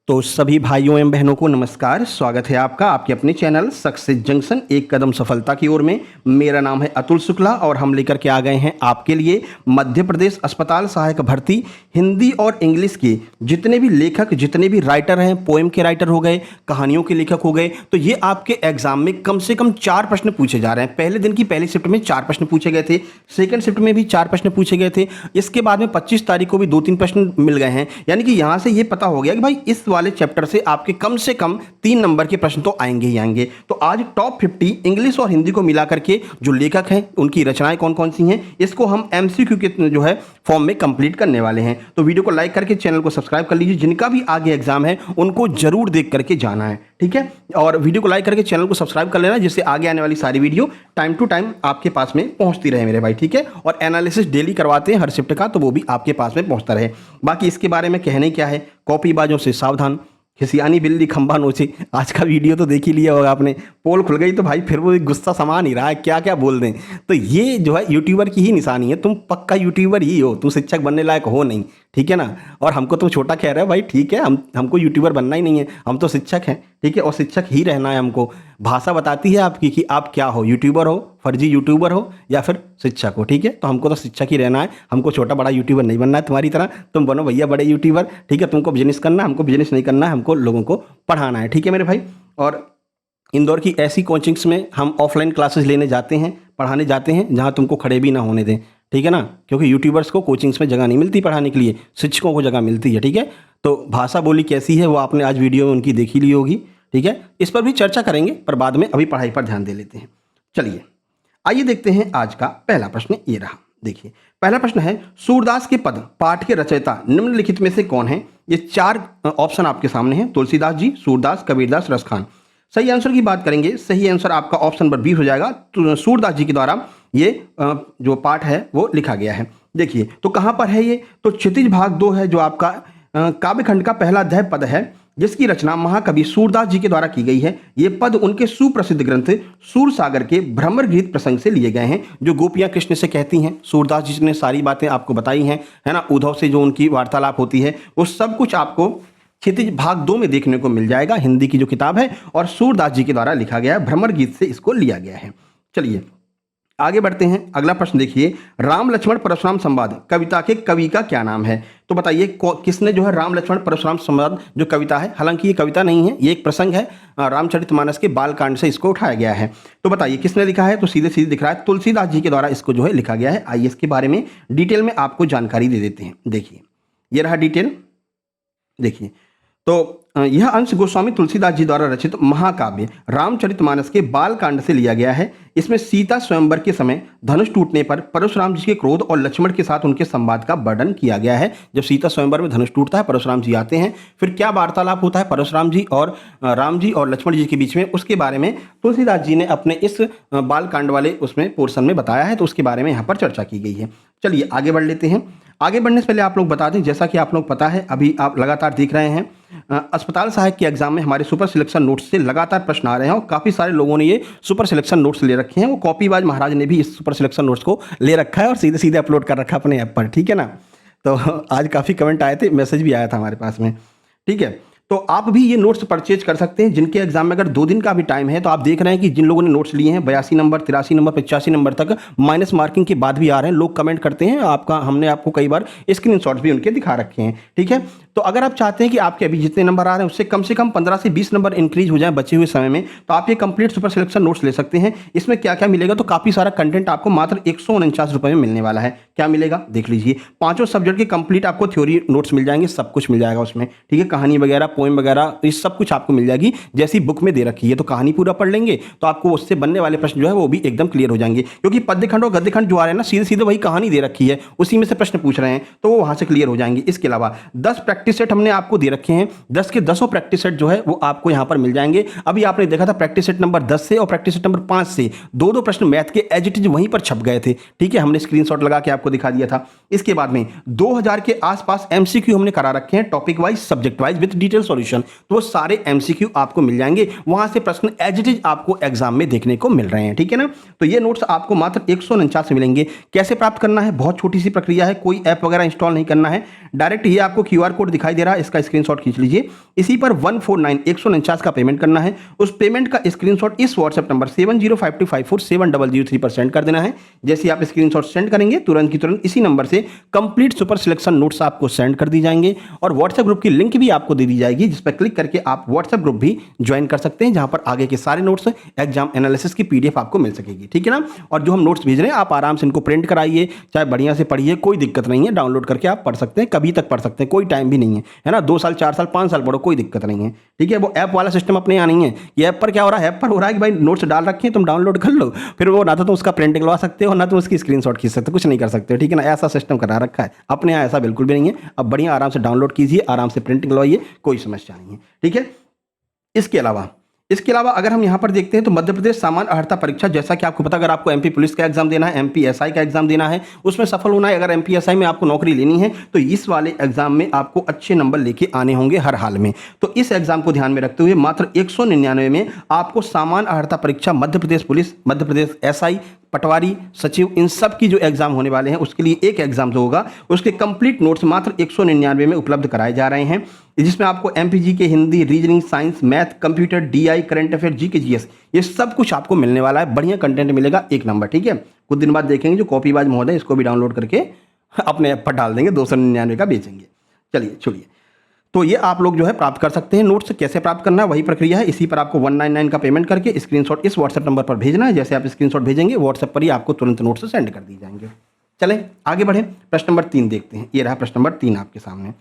तो सभी भाइयों एवं बहनों को नमस्कार। स्वागत है आपका आपके अपने चैनल सक्सेस जंक्शन एक कदम सफलता की ओर में। मेरा नाम है अतुल शुक्ला और हम लेकर के आ गए हैं आपके लिए मध्य प्रदेश अस्पताल सहायक भर्ती हिंदी और इंग्लिश के जितने भी लेखक, जितने भी राइटर हैं, पोएम के राइटर हो गए, कहानियों के लेखक हो गए, तो ये आपके एग्जाम में कम से कम 4 प्रश्न पूछे जा रहे हैं। पहले दिन की पहली शिफ्ट में 4 प्रश्न पूछे गए थे, सेकंड शिफ्ट में भी 4 प्रश्न पूछे गए थे, इसके बाद में 25 तारीख को भी 2-3 प्रश्न मिल गए हैं। यानी कि यहाँ से ये पता हो गया कि भाई इस वाले चैप्टर से आपके कम से कम 3 नंबर के प्रश्न तो आएंगे ही आएंगे। तो आज टॉप 50 इंग्लिश और हिंदी को मिला करके जो लेखक हैं उनकी रचनाएं कौन कौन सी हैं, इसको हम एमसीक्यू के जो है फॉर्म में कंप्लीट करने वाले हैं। तो वीडियो को लाइक करके चैनल को सब्सक्राइब कर लीजिए। जिनका भी आगे एग्जाम है उनको जरूर देख करके जाना है, ठीक है। और वीडियो को लाइक करके चैनल को सब्सक्राइब कर लेना, जिससे आगे आने वाली सारी वीडियो टाइम टू टाइम आपके पास में पहुंचती रहे मेरे भाई, ठीक है। और एनालिसिस डेली करवाते हैं हर शिफ्ट का, तो वो भी आपके पास में पहुंचता रहे। बाकी इसके बारे में कहने क्या है, कॉपीबाजों से सावधान, खिसियानी बिल्ली खंभा नोचे। आज का वीडियो तो देख ही लिया होगा आपने, पोल खुल गई तो भाई फिर वो गुस्सा समा नहीं रहा है, क्या क्या बोल दें। तो ये जो है यूट्यूबर की ही निशानी है, तुम पक्का यूट्यूबर ही हो, तुम शिक्षक बनने लायक हो नहीं, ठीक है ना। और हमको तुम छोटा कह रहे हो भाई, ठीक है, हमको यूट्यूबर बनना ही नहीं है, हम तो शिक्षक हैं, ठीक है, और शिक्षक ही रहना है हमको। भाषा बताती है आपकी कि आप क्या हो, यूट्यूबर हो, फर्जी यूट्यूबर हो या फिर शिक्षक हो, ठीक है। तो हमको तो शिक्षक ही रहना है, हमको छोटा बड़ा यूट्यूबर नहीं बनना है तुम्हारी तरह। तुम बनो भैया बड़े यूट्यूबर, ठीक है, तुमको बिजनेस करना है, हमको बिजनेस नहीं करना है, हमको लोगों को पढ़ाना है, ठीक है मेरे भाई। और इंदौर की ऐसी कोचिंग्स में हम ऑफलाइन क्लासेस लेने जाते हैं, पढ़ाने जाते हैं, जहाँ तुमको खड़े भी ना होने दें, ठीक है ना, क्योंकि यूट्यूबर्स को कोचिंग्स में जगह नहीं मिलती पढ़ाने के लिए, शिक्षकों को जगह मिलती है, ठीक है। तो भाषा बोली कैसी है वो आपने आज वीडियो में उनकी देखी ली होगी, ठीक है। इस पर भी चर्चा करेंगे, पर बाद में, अभी पढ़ाई पर ध्यान दे लेते हैं। चलिए आइए देखते हैं आज का पहला प्रश्न। ये रहा, देखिए पहला प्रश्न है, सूरदास के पद पाठ के रचयिता निम्नलिखित में से कौन है। ये 4 ऑप्शन आपके सामने हैं, तुलसीदास जी, सूरदास, कबीरदास, रसखान। सही आंसर की बात करेंगे, सही आंसर आपका ऑप्शन नंबर बी हो जाएगा। तो सूरदास जी के द्वारा ये जो पाठ है वो लिखा गया है। देखिए तो कहाँ पर है ये, तो क्षितिज भाग 2 है जो आपका काव्यखंड का पहला अध्याय पद है, जिसकी रचना महाकवि सूरदास जी के द्वारा की गई है। ये पद उनके सुप्रसिद्ध ग्रंथ सूरसागर के भ्रमर गीत प्रसंग से लिए गए हैं, जो गोपियां कृष्ण से कहती हैं। सूरदास जी ने सारी बातें आपको बताई हैं, है ना। उद्धव से जो उनकी वार्तालाप होती है वो सब कुछ आपको क्षितिज भाग 2 में देखने को मिल जाएगा, हिंदी की जो किताब है, और सूरदास जी के द्वारा लिखा गया है, भ्रमर गीत से इसको लिया गया है। चलिए आगे बढ़ते हैं। अगला प्रश्न देखिए, राम लक्ष्मण परशुराम संवाद कविता के कवि का क्या नाम है। तो बताइए किसने जो है राम लक्ष्मण परशुराम संवाद जो कविता है, हालांकि ये कविता नहीं है, ये एक प्रसंग है, रामचरितमानस के बालकांड से इसको उठाया गया है। तो बताइए किसने लिखा है, तो सीधे सीधे दिख रहा है तुलसीदास जी के द्वारा इसको जो है लिखा गया है। आइए इसके बारे में डिटेल में आपको जानकारी दे देते हैं। देखिए ये रहा डिटेल, देखिए तो यह अंश गोस्वामी तुलसीदास जी द्वारा रचित महाकाव्य रामचरितमानस के बालकांड से लिया गया है। इसमें सीता स्वयंवर के समय धनुष टूटने पर परशुराम जी के क्रोध और लक्ष्मण के साथ उनके संवाद का वर्णन किया गया है। जब सीता स्वयंवर में धनुष टूटता है, परशुराम जी आते हैं, फिर क्या वार्तालाप होता है परशुराम जी और राम जी और लक्ष्मण जी के बीच में, उसके बारे में तुलसीदास जी ने अपने इस बालकांड वाले उसमें पोर्शन में बताया है। तो उसके बारे में यहाँ पर चर्चा की गई है। चलिए आगे बढ़ लेते हैं। आगे बढ़ने से पहले आप लोग बता दें, जैसा कि आप लोग पता है, अभी आप लगातार देख रहे हैं अस्पताल सहायक के एग्जाम में हमारे सुपर सिलेक्शन नोट्स से लगातार प्रश्न आ रहे हैं, और काफ़ी सारे लोगों ने ये सुपर सिलेक्शन नोट्स ले रखे हैं। वो कॉपीबाज महाराज ने भी इस सुपर सिलेक्शन नोट्स को ले रखा है और सीधे सीधे अपलोड कर रखा है अपने ऐप पर, ठीक है ना। तो आज काफ़ी कमेंट आए थे, मैसेज भी आया था हमारे पास में, ठीक है। तो आप भी ये नोट्स परचेज कर सकते हैं, जिनके एग्जाम में अगर 2 दिन का भी टाइम है। तो आप देख रहे हैं कि जिन लोगों ने नोट्स लिए हैं 82 नंबर, 83 नंबर, 85 नंबर तक माइनस मार्किंग के बाद भी आ रहे हैं। लोग कमेंट करते हैं, हमने आपको कई बार स्क्रीनशॉट्स भी उनके दिखा रखे हैं, ठीक है। तो अगर आप चाहते हैं कि आपके अभी जितने नंबर आ रहे हैं उससे कम से कम 15 से 20 नंबर इंक्रीज हो जाए बचे हुए समय में, तो आप ये कंप्लीट सुपर सिलेक्शन नोट्स ले सकते हैं। इसमें क्या क्या मिलेगा, तो काफ़ी सारा कंटेंट आपको मात्र 149 रुपये में मिलने वाला है। क्या मिलेगा देख लीजिए, 5 सब्जेक्ट के कंप्लीट आपको थ्योरी नोट्स मिल जाएंगे, सब कुछ मिल जाएगा उसमें, ठीक है। कहानी वगैरह, पोएम वगैरह, सब कुछ आपको मिल जाएगी, जैसी बुक में दे रखी है। तो कहानी पूरा पढ़ लेंगे तो आपको उससे बनने वाले प्रश्न जो है वो भी एकदम क्लियर हो जाएंगे, क्योंकि पद्यखंड और गद्यखंड जो आ रहे हैं ना, सीधे सीधे वही कहानी दे रखी है, उसी में से प्रश्न पूछ रहे हैं, तो वो वहां से क्लियर हो जाएंगे। इसके अलावा 10 प्रैक्टिस सेट हमने आपको दे रखे हैं, 10 के 10 प्रैक्टिस सेट जो है वो आपको यहां पर मिल जाएंगे। अभी आपने देखा था प्रैक्टिस सेट नंबर 10 से और प्रैक्टिस सेट नंबर 5 से 2-2 प्रश्न मैथ के एज इट इज वहीं पर छप गए थे, ठीक है, हमने स्क्रीनशॉट लगा के आपको दिखा दिया था। इसके बाद में 2000 के आसपास एमसीक्यू हमने करा रखे हैं, topic wise, subject wise with detail solution. तो वो सारे एमसीक्यू आपको मिल जाएंगे, वहां से प्रश्न एज इट इज आपको एग्जाम में देखने को मिल रहे हैं, ठीक है ना। तो ये नोट्स आपको मात्र 149 मिलेंगे। कैसे प्राप्त करना है, बहुत छोटी सी प्रक्रिया है, कोई ऐप वगैरह इंस्टॉल नहीं करना है। डायरेक्ट ये आपको क्यूआर कोड दिखाई दे रहा है, इसका स्क्रीनशॉट खींच लीजिए। इसी पर 149 का पेमेंट करना है। उस पेमेंट का स्क्रीनशॉट इस व्हाट्सएप नंबर 7052547003 पर सेंड कर देना है। जैसे आप स्क्रीनशॉट सेंड करेंगे तुरंत की तुरंत इसी नंबर से कंप्लीट सुपर सिलेक्शन नोट्स आपको सेंड कर दी जाएंगे और व्हाट्सएप ग्रुप की लिंक भी आपको दे दी जाएगी, जिस पर क्लिक करके आप व्हाट्सएप ग्रुप भी ज्वाइन कर सकते हैं, जहां पर आगे के सारे नोट्स एग्जाम एनालिसिस की पीडीएफ आपको मिल सकेगी। ठीक है ना। और जो हम नोट्स भेज रहे हैं आप आराम से इनको प्रिंट कराइए, चाहे बढ़िया से पढ़िए, कोई दिक्कत नहीं है। डाउनलोड करके आप पढ़ सकते हैं, कभी तक पढ़ सकते हैं, कोई टाइम भी नहीं है ना। 2 साल 4 साल 5 साल पढ़ो, कोई दिक्कत नहीं है। ठीक है। वो ऐप वाला सिस्टम अपने यहाँ नहीं है। ये ऐप पर क्या हो रहा है, ऐप पर हो रहा है कि भाई नोट्स डाल रखे हैं, तुम डाउनलोड कर लो, फिर वो ना तो तुम उसका प्रिंट करवा सकते हो ना तुम उसकी स्क्रीनशॉट खींच सकते हो, कुछ नहीं कर सकते हो। ठीक है ना। ऐसा सिस्टम करा रखा है अपने यहाँ, ऐसा बिल्कुल भी नहीं है। अब बढ़िया आराम से डाउनलोड कीजिए, आराम से प्रिंट करवाइए, कोई समस्या नहीं है। ठीक है। इसके अलावा अगर हम यहाँ पर देखते हैं तो मध्य प्रदेश सामान्य अर्हता परीक्षा, जैसा कि आपको पता, अगर आपको एमपी पुलिस का एग्जाम देना है, एमपी एसआई का एग्जाम देना है, उसमें सफल होना है, अगर एमपी एसआई में आपको नौकरी लेनी है तो इस वाले एग्जाम में आपको अच्छे नंबर लेके आने होंगे हर हाल में। तो इस एग्जाम को ध्यान में रखते हुए मात्र 199 में आपको सामान्य अर्हता परीक्षा मध्य प्रदेश पुलिस, मध्य प्रदेश एसआई, पटवारी, सचिव, इन सब की जो एग्जाम होने वाले हैं उसके लिए एक एग्जाम जो होगा उसके कंप्लीट नोट्स मात्र 199 में उपलब्ध कराए जा रहे हैं, जिसमें आपको एमपीजी के Hindi, reasoning, science, math, computer, DI, current affair, GK, GS, ये सब कुछ आपको मिलने वाला है। बढ़िया कंटेंट मिलेगा, एक नंबर। ठीक है। कुछ दिन बाद देखेंगे जो कॉपीबाज महोदय इसको भी डाउनलोड करके अपने ऐप पर डाल देंगे, 299 का बेचेंगे। चलिए छोड़िए। तो ये आप लोग जो है प्राप्त कर सकते हैं। नोट्स कैसे प्राप्त करना है वही प्रक्रिया है। इसी पर आपको 199 का पेमेंट करके स्क्रीनशॉट इस व्हाट्सएप नंबर पर भेजना है। जैसे आप स्क्रीनशॉट भेजेंगे व्हाट्सएप पर ही आपको तुरंत नोट्स सेंड कर दिए जाएंगे। चलें आगे बढ़ें, प्रश्न नंबर 3 देखते हैं। ये रहा प्रश्न नंबर 3 आपके सामने।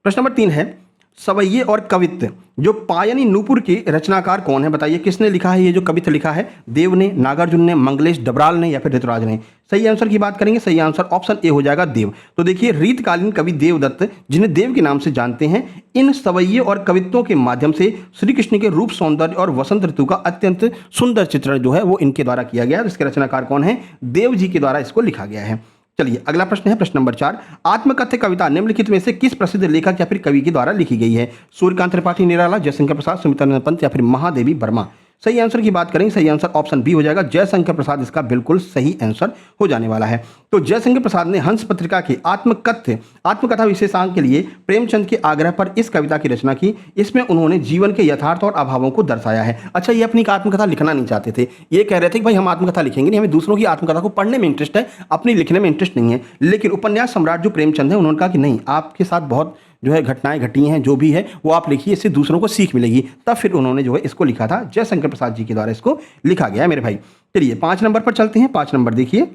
प्रश्न नंबर 3 है, सवैये और कवित्त जो पायनी नूपुर के रचनाकार कौन है, बताइए किसने लिखा है। ये जो कवित्त लिखा है, देव ने, नागार्जुन ने, मंगलेश डबराल ने या फिर ऋतुराज ने। सही आंसर की बात करेंगे, सही आंसर ऑप्शन ए हो जाएगा, देव। तो देखिए, रीतकालीन कवि देवदत्त, जिन्हें देव के नाम से जानते हैं, इन सवैये और कवित्तों के माध्यम से श्री कृष्ण के रूप, सौंदर्य और वसंत ऋतु का अत्यंत सुंदर चित्रण जो है वो इनके द्वारा किया गया है। इसके रचनाकार कौन है, देव जी के द्वारा इसको लिखा गया है। चलिए अगला प्रश्न है, प्रश्न नंबर 4, आत्मकथ्य कविता निम्नलिखित में से किस प्रसिद्ध लेखक या फिर कवि के द्वारा लिखी गई है। सूर्यकांत त्रिपाठी निराला, जयशंकर प्रसाद, सुमित्रानंद पंत या फिर महादेवी वर्मा। सही आंसर की बात करें, सही आंसर ऑप्शन बी हो जाएगा, जयशंकर प्रसाद इसका बिल्कुल सही आंसर हो जाने वाला है। तो जयशंकर प्रसाद ने हंस पत्रिका के आत्मकथा विशेषांक के लिए प्रेमचंद के आग्रह पर इस कविता की रचना की। इसमें उन्होंने जीवन के यथार्थ और अभावों को दर्शाया है। अच्छा, ये अपनी आत्मकथा लिखना नहीं चाहते थे, ये कह रहे थे कि भाई हम आत्मकथा लिखेंगे नहीं, हमें दूसरों की आत्मकथा को पढ़ने में इंटरेस्ट है, अपनी लिखने में इंटरेस्ट नहीं है। लेकिन उपन्यास सम्राट जो प्रेमचंद है, उन्होंने कहा कि नहीं, आपके साथ बहुत जो है घटनाएं घटी हैं, जो भी है वो आप लिखिए, इससे दूसरों को सीख मिलेगी। तब फिर उन्होंने जो है इसको लिखा था, जयशंकर प्रसाद जी के द्वारा इसको लिखा गया है मेरे भाई। चलिए 5 नंबर पर चलते हैं। 5 नंबर देखिए,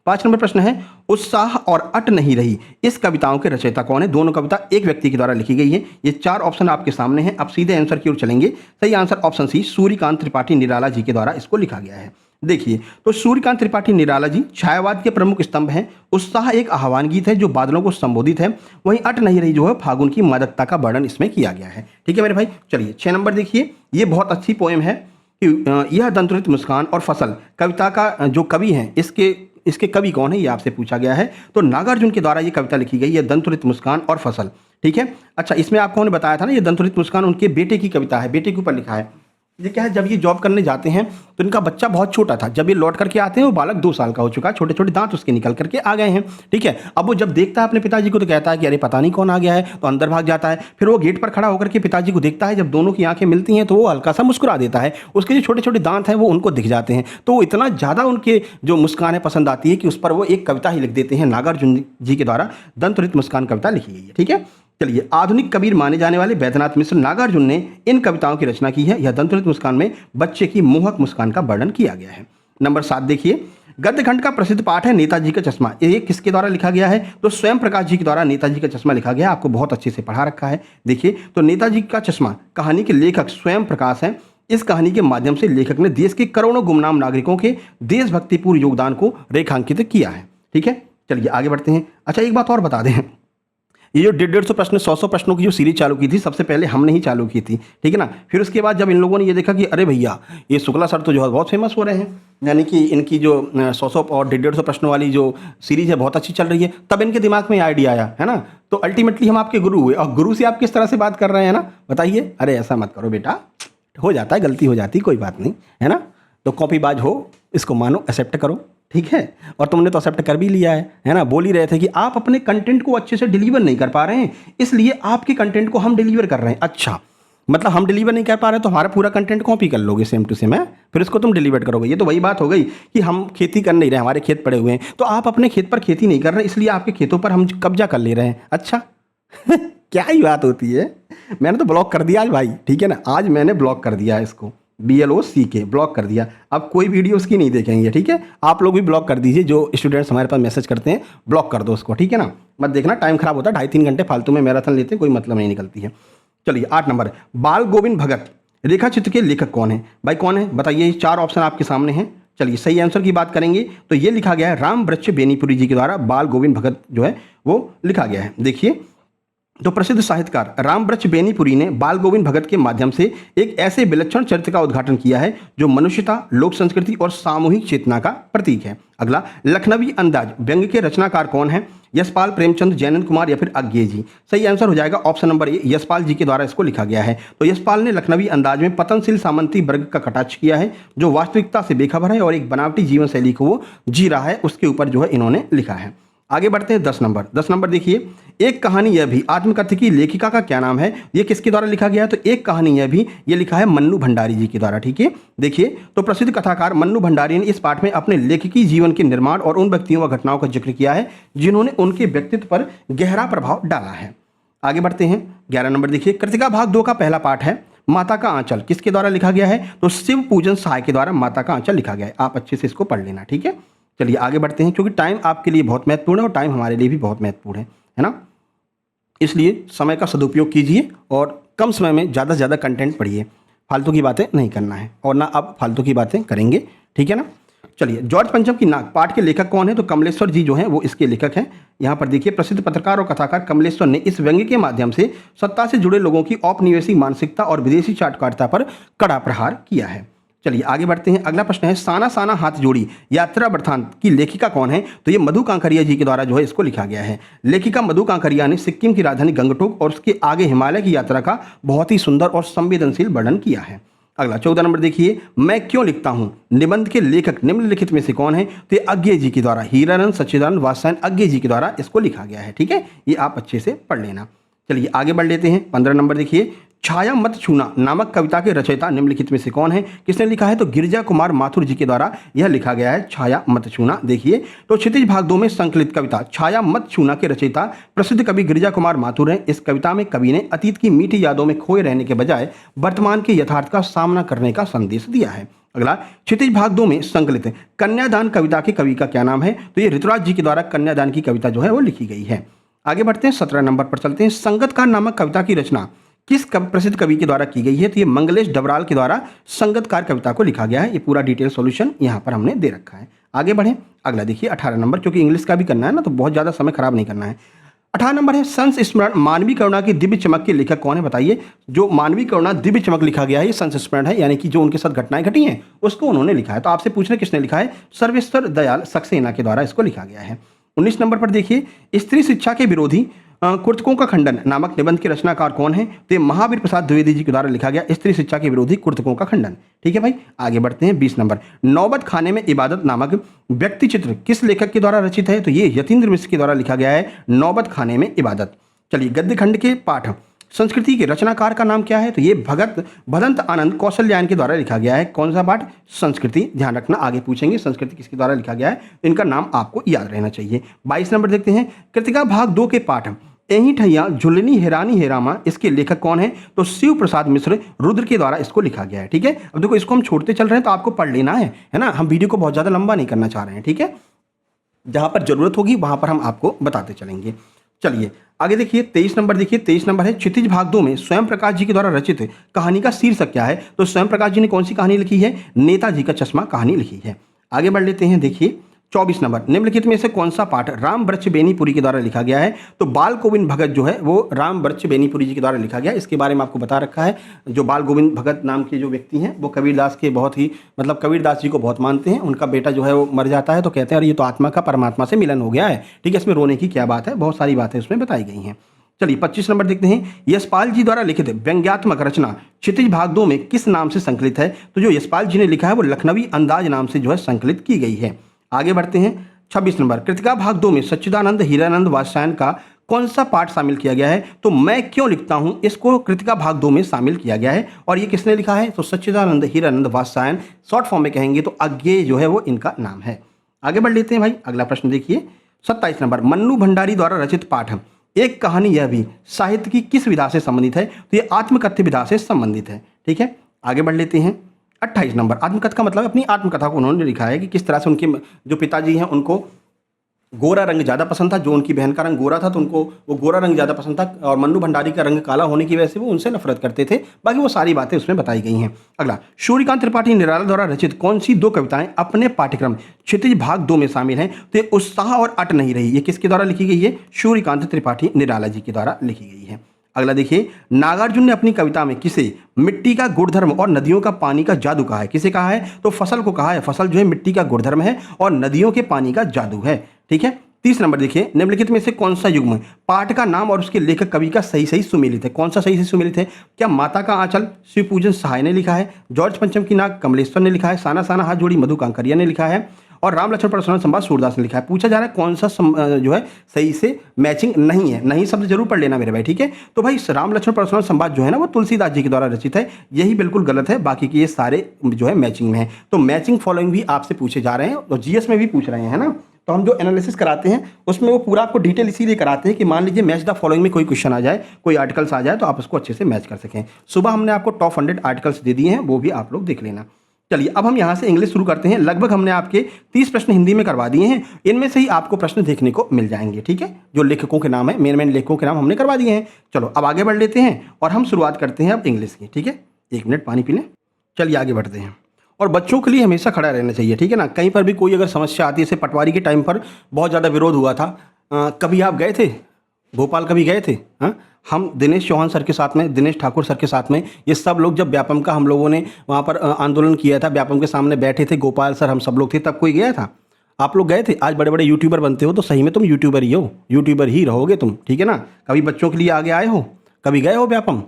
5 नंबर प्रश्न है, उत्साह और अट नहीं रही, इस कविताओं के रचयिता कौन है। दोनों कविता एक व्यक्ति के द्वारा लिखी गई है। ये 4 ऑप्शन आपके सामने हैं, आप सीधे आंसर की ओर चलेंगे। सही answer option C, Suryakant Tripathi Nirala ji के द्वारा इसको लिखा गया है। देखिए, तो सूर्यकांत त्रिपाठी निराला जी छायावाद के प्रमुख स्तंभ हैं। उत्साह एक आह्वान गीत है जो बादलों को संबोधित है। वहीं अट नहीं रही जो है फागुन की मादकता का वर्णन इसमें किया गया है। ठीक है मेरे भाई। चलिए 6 नंबर देखिए, ये बहुत अच्छी पोएम है कि यह दंतुरित मुस्कान और फसल कविता का जो कवि हैं, इसके कवि कौन है ये आपसे पूछा गया है। तो नागार्जुन के द्वारा ये कविता लिखी गई है, दंतुरित मुस्कान और फसल। ठीक है। अच्छा, इसमें आपको उन्होंने बताया था ना, ये दंतुरित मुस्कान उनके बेटे की कविता है, बेटे के ऊपर लिखा है। ये क्या है, जब ये जॉब करने जाते हैं तो इनका बच्चा बहुत छोटा था। जब ये लौट करके आते हैं वो बालक 2 साल का हो चुका है, छोटे छोटे दांत उसके निकल करके आ गए हैं। ठीक है। अब वो जब देखता है अपने पिताजी को तो कहता है कि अरे पता नहीं कौन आ गया है, तो अंदर भाग जाता है। फिर वो गेट पर खड़ा होकर के पिताजी को देखता है, जब दोनों की आंखें मिलती हैं तो वो हल्का सा मुस्कुरा देता है। उसके जो छोटे छोटे दांत हैं वो उनको दिख जाते हैं, तो वो इतना ज़्यादा उनके जो मुस्कान है पसंद आती है कि उस पर वो एक कविता ही लिख देते हैं। नागार्जुन जी के द्वारा दंतुरित मुस्कान कविता लिखी गई है। ठीक है। चलिए, आधुनिक कबीर माने जाने वाले बैद्यनाथ मिश्र नागार्जुन ने इन कविताओं की रचना की है। यह दंतुरित मुस्कान में बच्चे की मोहक मुस्कान का वर्णन किया गया है। नंबर 7 देखिए, गद्य खंड का प्रसिद्ध पाठ है नेताजी का चश्मा। ये किसके द्वारा लिखा गया है, तो स्वयं प्रकाश जी के द्वारा नेताजी का चश्मा लिखा गया है। आपको बहुत अच्छे से पढ़ा रखा है। देखिए, तो नेताजी का चश्मा कहानी के लेखक स्वयं प्रकाश हैं। इस कहानी के माध्यम से लेखक ने देश के करोड़ों गुमनाम नागरिकों के देशभक्तिपूर्ण योगदान को रेखांकित किया है। ठीक है। चलिए आगे बढ़ते हैं। अच्छा, एक बात और बता दें, ये जो 150 प्रश्न 100 प्रश्नों की जो सीरीज चालू की थी, सबसे पहले हमने ही चालू की थी। ठीक है ना। फिर उसके बाद जब इन लोगों ने ये देखा कि अरे भैया ये शुक्ला सर तो जो है बहुत फेमस हो रहे हैं, यानी कि इनकी जो 100 और 150 प्रश्नों वाली जो सीरीज है बहुत अच्छी चल रही है, तब इनके दिमाग में आइडिया आया है ना। तो अल्टीमेटली हम आपके गुरु हुए, और गुरु से आप किस तरह से बात कर रहे हैं ना, बताइए। अरे ऐसा मत करो बेटा, हो जाता है, गलती हो जाती, कोई बात नहीं है ना। तो कॉपीबाज हो, इसको मानो, एक्सेप्ट करो। ठीक है, और तुमने तो एक्सेप्ट कर भी लिया है ना। बोल ही रहे थे कि आप अपने कंटेंट को अच्छे से डिलीवर नहीं कर पा रहे हैं, इसलिए आपके कंटेंट को हम डिलीवर कर रहे हैं। अच्छा, मतलब हम डिलीवर नहीं कर पा रहे तो हमारा पूरा कंटेंट कॉपी कर लोगे सेम टू सेम है, फिर इसको तुम डिलीवर करोगे। ये तो वही बात हो गई कि हम खेती कर नहीं रहे, हमारे खेत पड़े हुए हैं, तो आप अपने खेत पर खेती नहीं कर रहे, इसलिए आपके खेतों पर हम कब्जा कर ले रहे हैं। अच्छा क्या ही बात होती है। मैंने तो ब्लॉक कर दिया आज भाई, ठीक है ना, आज मैंने ब्लॉक कर दिया इसको, BLOCK ब्लॉक कर दिया। अब कोई वीडियो उसकी नहीं देखेंगे, ठीक है। आप लोग भी ब्लॉक कर दीजिए, जो स्टूडेंट्स हमारे पास मैसेज करते हैं ब्लॉक कर दो उसको, ठीक है ना। मत देखना, टाइम खराब होता है, 2.5-3 घंटे फालतू में मैराथन लेते हैं, कोई मतलब नहीं निकलती है। चलिए 8 नंबर, बाल गोविंद भगत रेखा चित्र के लेखक कौन है? भाई कौन है बताइए, 4 ऑप्शन आपके सामने हैं। चलिए सही आंसर की बात करेंगे तो ये लिखा गया है राम वृक्ष बेनीपुरी जी के द्वारा बाल गोविंद भगत जो है वो लिखा गया है। देखिए, तो प्रसिद्ध साहित्यकार राम वृक्ष बेनीपुरी ने बाल गोविंद भगत के माध्यम से एक ऐसे विलक्षण चरित्र का उद्घाटन किया है जो मनुष्यता, लोक संस्कृति और सामूहिक चेतना का प्रतीक है। अगला, लखनवी अंदाज व्यंग्य के रचनाकार कौन है? यशपाल, प्रेमचंद, जयनंद कुमार या फिर अज्ञे जी। सही आंसर हो जाएगा ऑप्शन नंबर ए, यशपाल जी के द्वारा इसको लिखा गया है। तो यशपाल ने लखनवी अंदाज में पतनशील सामंती वर्ग का कटाक्ष किया है, जो वास्तविकता से बेखबर है और एक बनावटी जीवन शैली को वो जी रहा है, उसके ऊपर जो है इन्होंने लिखा है। आगे बढ़ते हैं 10 नंबर। 10 नंबर देखिए, एक कहानी यह भी आत्मकथ्य की लेखिका का क्या नाम है? ये किसके द्वारा लिखा गया है? तो एक कहानी यह भी ये लिखा है मन्नू भंडारी जी के द्वारा, ठीक है। देखिए, तो प्रसिद्ध कथाकार मन्नू भंडारी ने इस पाठ में अपने लेखिकी जीवन के निर्माण और उन व्यक्तियों व घटनाओं का जिक्र किया है जिन्होंने उनके व्यक्तित्व पर गहरा प्रभाव डाला है। आगे बढ़ते हैं 11 नंबर देखिए, कृतिका भाग 2 का पहला पाठ है माता का आंचल, किसके द्वारा लिखा गया है? तो शिव पूजन सहाय के द्वारा माता का आंचल लिखा गया है। आप अच्छे से इसको पढ़ लेना, ठीक है। चलिए आगे बढ़ते हैं, क्योंकि टाइम आपके लिए बहुत महत्वपूर्ण है और टाइम हमारे लिए भी बहुत महत्वपूर्ण है ना। इसलिए समय का सदुपयोग कीजिए और कम समय में ज़्यादा से ज़्यादा कंटेंट पढ़िए, फालतू की बातें नहीं करना है और ना आप फालतू की बातें करेंगे, ठीक है ना। चलिए, जॉर्ज पंचम की नाक पाठ के लेखक कौन है? तो कमलेश्वर जी जो हैं वो इसके लेखक हैं। यहाँ पर देखिए, प्रसिद्ध पत्रकार और कथाकार कमलेश्वर ने इस व्यंग्य के माध्यम से सत्ता से जुड़े लोगों की औपनिवेशिक मानसिकता और विदेशी चाटुकारिता पर कड़ा प्रहार किया है। चलिए आगे बढ़ते हैं, अगला प्रश्न है साना साना हाथ जोड़ी यात्रा वृत्तांत की लेखिका कौन है? तो ये मधु कांकरिया जी के द्वारा जो है इसको लिखा गया है। लेखिका मधु कांकरिया ने सिक्किम की राजधानी गंगटोक और उसके आगे हिमालय की यात्रा का बहुत ही सुंदर और संवेदनशील वर्णन किया है। अगला 14 नंबर देखिए, मैं क्यों लिखता हूं निबंध के लेखक निम्नलिखित में से कौन है? तो ये अज्ञे जी के द्वारा, हीरानंद सच्चिदानंद वात्स्यायन अज्ञे जी के द्वारा इसको लिखा गया है, ठीक है। ये आप अच्छे से पढ़ लेना। चलिए आगे बढ़ लेते हैं, 15 नंबर देखिए, छाया मत छूना नामक कविता के रचयिता निम्नलिखित में से कौन है? किसने लिखा है? तो गिरिजा कुमार माथुर जी के द्वारा यह लिखा गया है छाया मत छूना। देखिए, तो क्षितिज भाग 2 में संकलित कविता छाया मत छूना के रचयिता प्रसिद्ध कवि गिरिजा कुमार माथुर हैं। इस कविता में कवि ने अतीत की मीठी यादों में खोए रहने के बजाय वर्तमान के यथार्थ का सामना करने का संदेश दिया है। अगला, क्षितिज भाग 2 में संकलित कन्यादान कविता के कवि का क्या नाम है? तो ये ऋतुराज जी के द्वारा कन्यादान की कविता जो है वो लिखी गई है। आगे बढ़ते हैं, 17 नंबर पर चलते हैं, संगतकार नामक कविता की रचना किस प्रसिद्ध कवि के द्वारा की गई है? तो ये मंगलेश डबराल के द्वारा संगतकार कविता को लिखा गया है। ये पूरा डिटेल सॉल्यूशन यहाँ पर हमने दे रखा है। आगे बढ़ें, अगला देखिए 18 नंबर, क्योंकि इंग्लिश का भी करना है ना, तो बहुत ज़्यादा समय खराब नहीं करना है। 18 नंबर है संस्मरण मानवीय करुणा की दिव्य चमक के लेखक कौन है? बताइए। जो मानवीय करुणा दिव्य चमक लिखा गया है ये संस्मरण है, यानी कि जो उनके साथ घटनाएं घटी हैं उसको उन्होंने लिखा है। तो आपसे पूछ रहे किसने लिखा है? सर्वेश्वर दयाल सक्सेना के द्वारा इसको लिखा गया है। 19 नंबर पर देखिए, स्त्री शिक्षा के विरोधी कुर्तकों का खंडन नामक निबंध के रचनाकार कौन है? तो ये महावीर प्रसाद द्विवेदी जी के द्वारा लिखा गया स्त्री शिक्षा के विरोधी कुर्तकों का खंडन, ठीक है भाई। आगे बढ़ते हैं 20 नंबर, नौबत खाने में इबादत नामक व्यक्ति चित्र किस लेखक के द्वारा रचित है? तो ये यतीन्द्र मिश्र के द्वारा लिखा गया है नौबत खाने में इबादत। चलिए, गद्य खंड के पाठ संस्कृति के रचनाकार का नाम क्या है? तो ये भदंत आनंद कौशल्यायन के द्वारा लिखा गया है। कौन सा पाठ? संस्कृति। ध्यान रखना, आगे पूछेंगे संस्कृति किसके द्वारा लिखा गया है, इनका नाम आपको याद रहना चाहिए। 22 नंबर देखते हैं, कृतिका भाग 2 के पाठ एही ठैया झुलनी हेरानी हेरामा, इसके लेखक कौन है? तो शिव प्रसाद मिश्र रुद्र के द्वारा इसको लिखा गया है, ठीक है। अब देखो, इसको हम छोड़ते चल रहे हैं तो आपको पढ़ लेना है ना। हम वीडियो को बहुत ज़्यादा लंबा नहीं करना चाह रहे हैं, ठीक है। जहाँ पर जरूरत होगी वहाँ पर हम आपको बताते चलेंगे। चलिए आगे देखिए 23 नंबर देखिए, 23 नंबर है क्षितिज भाग 2 में स्वयं प्रकाश जी के द्वारा रचित कहानी का शीर्षक क्या है? तो स्वयं प्रकाश जी ने कौन सी कहानी लिखी है? नेताजी का चश्मा कहानी लिखी है। आगे बढ़ लेते हैं, देखिए 24 नंबर, निम्नलिखित में से कौन सा पाठ राम वृक्ष बेनीपुरी के द्वारा लिखा गया है? तो बाल गोविंद भगत जो है वो राम वृक्ष बेनीपुरी जी के द्वारा लिखा गया। इसके बारे में आपको बता रखा है। जो बाल गोविंद भगत नाम के जो व्यक्ति हैं वो कबीरदास के बहुत ही कबीरदास जी को बहुत मानते हैं। उनका बेटा जो है वो मर जाता है तो कहते हैं अरे ये तो आत्मा का परमात्मा से मिलन हो गया है, ठीक है। इसमें रोने की क्या बात है, बहुत सारी बातें उसमें बताई गई हैं। चलिए 25 नंबर देखते हैं, यशपाल जी द्वारा लिखित व्यंग्यात्मक रचना क्षितिज भाग 2 में किस नाम से संकलित है? तो जो यशपाल जी ने लिखा है वो लखनवी अंदाज नाम से जो है संकलित की गई है। आगे बढ़ते हैं। 26 नंबर, कृतिका भाग 2 में सच्चिदानंद हीरानंद वात्स्यायन का कौन सा पाठ शामिल किया गया है? तो मैं क्यों लिखता हूं, इसको कृतिका भाग 2 में शामिल किया गया है। और ये किसने लिखा है? तो सच्चिदानंद हीरानंद वात्स्यायन, शॉर्ट फॉर्म में कहेंगे तो आगे जो है वो इनका नाम है। आगे बढ़ लेते हैं भाई, अगला प्रश्न देखिए। 27 नंबर, मन्नू भंडारी द्वारा रचित पाठ एक कहानी यह भी साहित्य की किस विधा से संबंधित है? तो ये आत्मकथ्य विधा से संबंधित है। ठीक है, आगे बढ़ लेते हैं। 28 नंबर, आत्मकथा का मतलब अपनी आत्मकथा को उन्होंने लिखा है कि किस तरह से उनके जो पिताजी हैं उनको गोरा रंग ज़्यादा पसंद था, जो उनकी बहन का रंग गोरा था तो उनको वो गोरा रंग ज़्यादा पसंद था, और मन्नू भंडारी का रंग काला होने की वजह से वो उनसे नफरत करते थे। बाकी वो सारी बातें उसमें बताई गई हैं। अगला, सूर्यकांत त्रिपाठी निराला द्वारा रचित कौन सी 2 कविताएं अपने पाठ्यक्रम क्षितिज भाग 2 में शामिल हैं? तो ये उत्साह और अट नहीं रही, ये किसके द्वारा लिखी गई है? सूर्यकांत त्रिपाठी निराला जी के द्वारा लिखी गई है। अगला देखिए, नागार्जुन ने अपनी कविता में किसे मिट्टी का गुणधर्म और नदियों का पानी का जादू कहा है? किसे कहा है? तो फसल को कहा है। फसल जो है मिट्टी का गुणधर्म है और नदियों के पानी का जादू है। ठीक है, 30 नंबर देखिए, निम्नलिखित में से कौन सा युग्म पाठ का नाम और उसके लेखक कवि का सही सही सुमेलित है? कौन सा सही सही सुमेलित है? क्या माता का आंचल शिव पूजन सहाय ने लिखा है, जॉर्ज पंचम की नाक कमलेश्वर ने लिखा है, साना साना हाथ जोड़ी मधु कांकरिया ने लिखा है, और राम लक्ष्मण परशुराम संवाद सूरदास ने लिखा है? पूछा जा रहा है कौन सा जो है सही से मैचिंग नहीं है। नहीं शब्द जरूर पढ़ लेना मेरे भाई। ठीक है, तो भाई राम लक्ष्मण परशुराम संवाद जो है ना वो तुलसीदास जी के द्वारा रचित है, यही बिल्कुल गलत है। बाकी के ये सारे जो है मैचिंग में है। तो मैचिंग फॉलोइंग भी आपसे पूछे जा रहे हैं और जीएस में भी पूछ रहे हैं ना। तो हम जो एनालिसिस कराते हैं उसमें वो पूरा आपको डिटेल इसीलिए कराते हैं कि मान लीजिए मैच द फॉलोइंग में कोई क्वेश्चन आ जाए, कोई आर्टिकल्स आ जाए तो आप उसको अच्छे से मैच कर सकें। सुबह हमने आपको टॉप 100 आर्टिकल्स दे दिए हैं, वो भी आप लोग देख लेना। चलिए अब हम यहाँ से इंग्लिश शुरू करते हैं। लगभग हमने आपके 30 प्रश्न हिंदी में करवा दिए हैं, इनमें से ही आपको प्रश्न देखने को मिल जाएंगे। ठीक है, जो लेखकों के नाम है, मेन लेखकों के नाम हमने करवा दिए हैं। चलो अब आगे बढ़ लेते हैं और हम शुरुआत करते हैं अब इंग्लिश की। ठीक है, 1 मिनट पानी पी लें। चलिए आगे बढ़ते हैं। और बच्चों के लिए हमेशा खड़ा रहना चाहिए। ठीक है ना, कहीं पर भी कोई अगर समस्या आती है, जैसे पटवारी के टाइम पर बहुत ज़्यादा विरोध हुआ था। कभी आप गए थे भोपाल, कभी गए थे? हाँ, हम दिनेश चौहान सर के साथ में, दिनेश ठाकुर सर के साथ में, ये सब लोग जब व्यापम का हम लोगों ने वहाँ पर आंदोलन किया था, व्यापम के सामने बैठे थे, गोपाल सर हम सब लोग थे, तब कोई गया था? आप लोग गए थे? आज बड़े बड़े यूट्यूबर बनते हो तो सही में तुम यूट्यूबर ही हो, यूट्यूबर ही रहोगे तुम। ठीक है ना, कभी बच्चों के लिए आगे आए हो? कभी गए हो व्यापम?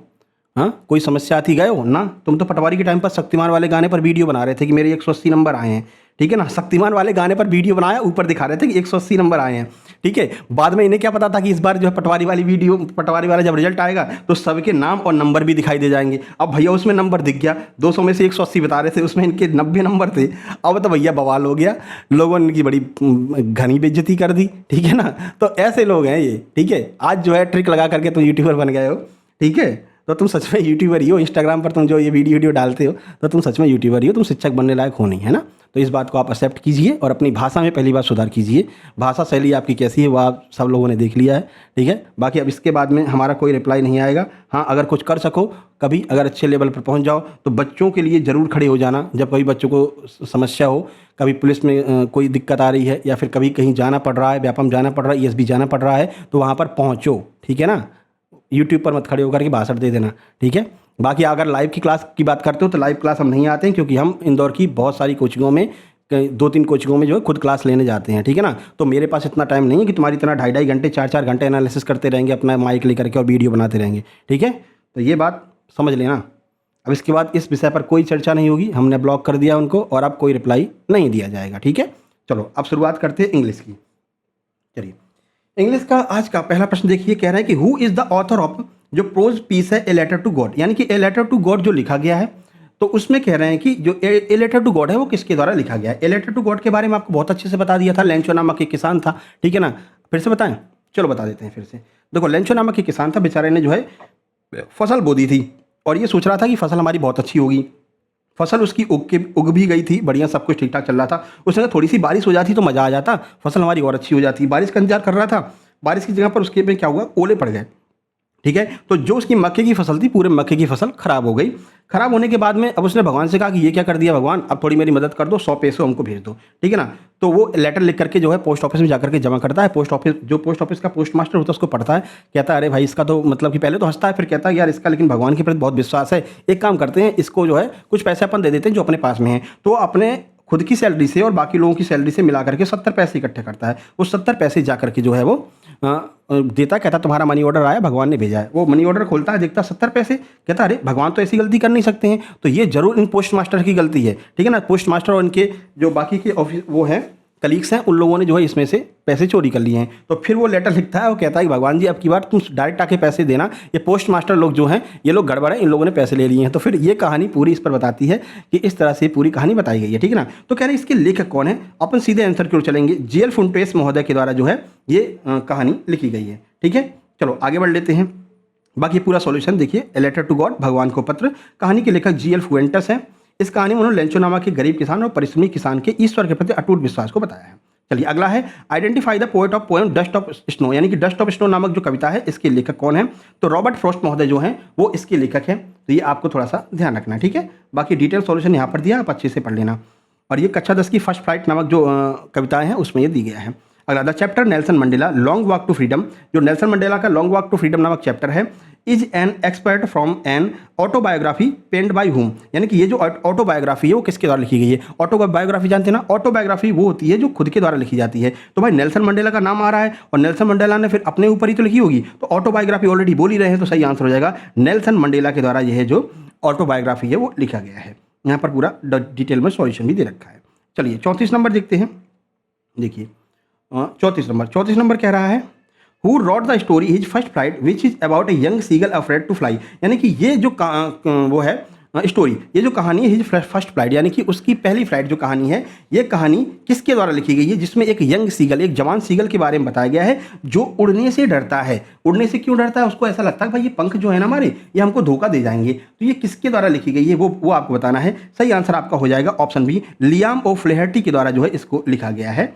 हाँ, कोई समस्या आती गए हो ना? तुम तो पटवारी के टाइम पर शक्तिमान वाले गाने पर वीडियो बना रहे थे कि मेरे 180 नंबर आए हैं। ठीक है ना, शक्तिमान वाले गाने पर वीडियो बनाया, ऊपर दिखा रहे थे कि 180 नंबर आए हैं। ठीक है, बाद में इन्हें क्या पता था कि इस बार जो है पटवारी वाली वीडियो, पटवारी वाला जब रिजल्ट आएगा तो सबके नाम और नंबर भी दिखाई दे जाएंगे। अब भैया उसमें नंबर दिख गया, 200 में से 180 बता रहे थे, उसमें इनके 90 नंबर थे। अब तो भैया बवाल हो गया, लोगों ने इनकी बड़ी घनी बेइज्जती कर दी। ठीक है ना, तो ऐसे लोग हैं ये। ठीक है, आज जो है ट्रिक लगा करके तुम यूट्यूबर बन गए हो। ठीक है, तो तुम सच में यूट्यूबर ही हो। इंस्टाग्राम पर तुम जो ये वीडियो डालते हो तो तुम सच में यूट्यूबर ही हो, तुम शिक्षक बनने लायक हो नहीं, है ना। तो इस बात को आप एक्सेप्ट कीजिए और अपनी भाषा में पहली बार सुधार कीजिए। भाषा शैली आपकी कैसी है वो आप सब लोगों ने देख लिया है। ठीक है, बाकी अब इसके बाद में हमारा कोई रिप्लाई नहीं आएगा। हाँ, अगर कुछ कर सको, कभी अगर अच्छे लेवल पर पहुंच जाओ तो बच्चों के लिए ज़रूर खड़े हो जाना। जब कभी बच्चों को समस्या हो, कभी पुलिस में कोई दिक्कत आ रही है या फिर कभी कहीं जाना पड़ रहा है, व्यापम जाना पड़ रहा है, ESB जाना पड़ रहा है, तो वहाँ पर पहुँचो। ठीक है ना, यूट्यूब पर मत खड़े होकर के भाषण दे देना। ठीक है, बाकी अगर लाइव की क्लास की बात करते हो तो लाइव क्लास हम नहीं आते हैं, क्योंकि हम इंदौर की बहुत सारी कोचिंगों में, 2-3 कोचिंगों में जो है खुद क्लास लेने जाते हैं। ठीक है ना, तो मेरे पास इतना टाइम नहीं है कि तुम्हारी तरह 2.5 घंटे 4-4 घंटे एनालिसिस करते रहेंगे, अपना माइक लेकर के और वीडियो बनाते रहेंगे। ठीक है, तो ये बात समझ लेना। अब इसके बाद इस विषय पर कोई चर्चा नहीं होगी, हमने ब्लॉक कर दिया उनको और अब कोई रिप्लाई नहीं दिया जाएगा। ठीक है, चलो अब शुरुआत करते हैं इंग्लिश की। चलिए, इंग्लिश का आज का पहला प्रश्न देखिए, कह रहा है कि who is the author of, जो प्रोज पीस है ए लेटर टू गॉड, यानी कि ए लेटर टू गॉड जो लिखा गया है, तो उसमें कह रहे हैं कि जो ए लेटर टू गॉड है वो किसके द्वारा लिखा गया है। ए लेटर टू गॉड के बारे में आपको बहुत अच्छे से बता दिया था, लेंचो नामक एक किसान था। ठीक है ना, फिर से बताएं? चलो बता देते हैं फिर से। देखो, लेंचो नामक एक किसान था, बेचारे ने जो है फसल बो दी थी और ये सोच रहा था कि फसल हमारी बहुत अच्छी होगी। फसल उसकी उग भी गई थी, बढ़िया, सब कुछ ठीक ठाक चल रहा था। उसने कहा थोड़ी सी बारिश हो जाती तो मज़ा आ जाता, फसल हमारी और अच्छी हो जाती। बारिश का इंतजार कर रहा था, बारिश की जगह पर उसके में क्या हुआ, ओले पड़ गए। ठीक है, तो जो उसकी मक्के की फसल थी, पूरे मक्के की फसल खराब हो गई। खराब होने के बाद में अब उसने भगवान से कहा कि ये क्या कर दिया भगवान, अब थोड़ी मेरी मदद कर दो, 100 पैसे हमको भेज दो। ठीक है ना, तो वो लेटर लिख करके जो है पोस्ट ऑफिस में जाकर के जमा करता है। पोस्ट ऑफिस का पोस्ट मास्टर होता है उसको पढ़ता है, कहता है अरे भाई इसका तो मतलब कि पहले तो हंसता है, फिर कहता है यार इसका लेकिन भगवान के प्रति बहुत विश्वास है, एक काम करते हैं, इसको जो है कुछ पैसे अपन दे देते हैं जो अपने पास में है। तो अपने खुद की सैलरी से और बाकी लोगों की सैलरी से मिला करके 70 पैसे इकट्ठे करता है। उस 70 पैसे जा करके जो है वो देता, कहता तुम्हारा मनी ऑर्डर आया, भगवान ने भेजा है। वो मनी ऑर्डर खोलता है, देखता 70 पैसे, कहता अरे भगवान तो ऐसी गलती कर नहीं सकते हैं, तो ये जरूर इन पोस्ट मास्टर की गलती है। ठीक है ना, पोस्ट मास्टर और इनके जो बाकी के ऑफिस वो हैं कलीग्स हैं, उन लोगों ने जो है इसमें से पैसे चोरी कर लिए हैं। तो फिर वो लेटर लिखता है, वो कहता है कि भगवान जी अब की बार तुम डायरेक्ट आके पैसे देना, ये पोस्ट मास्टर लोग जो हैं ये लोग गड़बड़ है, इन लोगों ने पैसे ले लिए हैं। तो फिर ये कहानी पूरी इस पर बताती है कि इस तरह से पूरी कहानी बताई गई है, ठीक है ना। तो कह रहे हैं इसके लेखक कौन है, अपन सीधे आंसर की ओर चलेंगे। जीएल फुंटेस महोदय के द्वारा जो है ये कहानी लिखी गई है, ठीक है। चलो आगे बढ़ लेते हैं। बाकी पूरा सॉल्यूशन देखिए, ए लेटर टू गॉड, भगवान को पत्र। कहानी के लेखक जीएल फुएंटेस है। इस कहानी में उन्होंने लेंचो नामा के गरीब किसान और परिश्रमी किसान के ईश्वर के प्रति अटूट विश्वास को बताया है। चलिए अगला है, identify the poet of poem dust of snow, यानी कि डस्ट ऑफ स्नो नामक जो कविता है इसके लेखक कौन है। तो रॉबर्ट फ्रॉस्ट महोदय जो हैं वो इसके लेखक हैं। तो ये आपको थोड़ा सा ध्यान रखना है, ठीक है। बाकी डिटेल सॉल्यूशन यहाँ पर दिया, आप अच्छे से पढ़ लेना। और ये कक्षा 10 की फर्स्ट फ्लाइट नामक जो कविताएं हैं उसमें ये दी गया है। अगला, the chapter Nelson Mandela long walk to freedom, जो नेल्सन मंडेला का लॉन्ग वॉक टू फ्रीडम नामक चैप्टर है, is an expert from an autobiography penned by him, यानी कि ये जो ऑटोबायोग्राफी है वो किसके द्वारा लिखी गई है। ऑटोबायोग्राफी जानते हैं ना, ऑटोबायोग्राफी वो होती है जो खुद के द्वारा लिखी जाती है। तो भाई नेल्सन मंडेला का नाम आ रहा है और नेल्सन मंडेला ने फिर अपने ऊपर ही तो लिखी होगी, तो ऑटोबायोग्राफी ऑलरेडी बोल ही रहे हैं, तो सही आंसर हो जाएगा नेल्सन मंडेला के द्वारा यह जो ऑटोबायोग्राफी है वो लिखा गया है। यहाँ पर पूरा डिटेल में सॉल्यूशन भी दे रखा है। चलिए 34 नंबर देखते हैं। देखिए 34 नंबर कह रहा है, who wrote the story his first flight which is about a young seagull afraid to fly, यानी कि ये जो वो है स्टोरी, ये जो कहानी है हिज फर्स्ट फ्लाइट, यानी कि उसकी पहली फ्लाइट जो कहानी है, ये कहानी किसके द्वारा लिखी गई है, जिसमें एक यंग सीगल, एक जवान सीगल के बारे में बताया गया है जो उड़ने से डरता है। उड़ने से क्यों डरता है, उसको ऐसा लगता है भाई ये पंख जो है ना हमारे, ये हमको धोखा दे जाएंगे। तो ये किसके द्वारा लिखी गई है वो आपको बताना है। सही आंसर आपका हो जाएगा ऑप्शन बी, लियाम ओ फ्लेहर्टी के द्वारा जो है इसको लिखा गया है।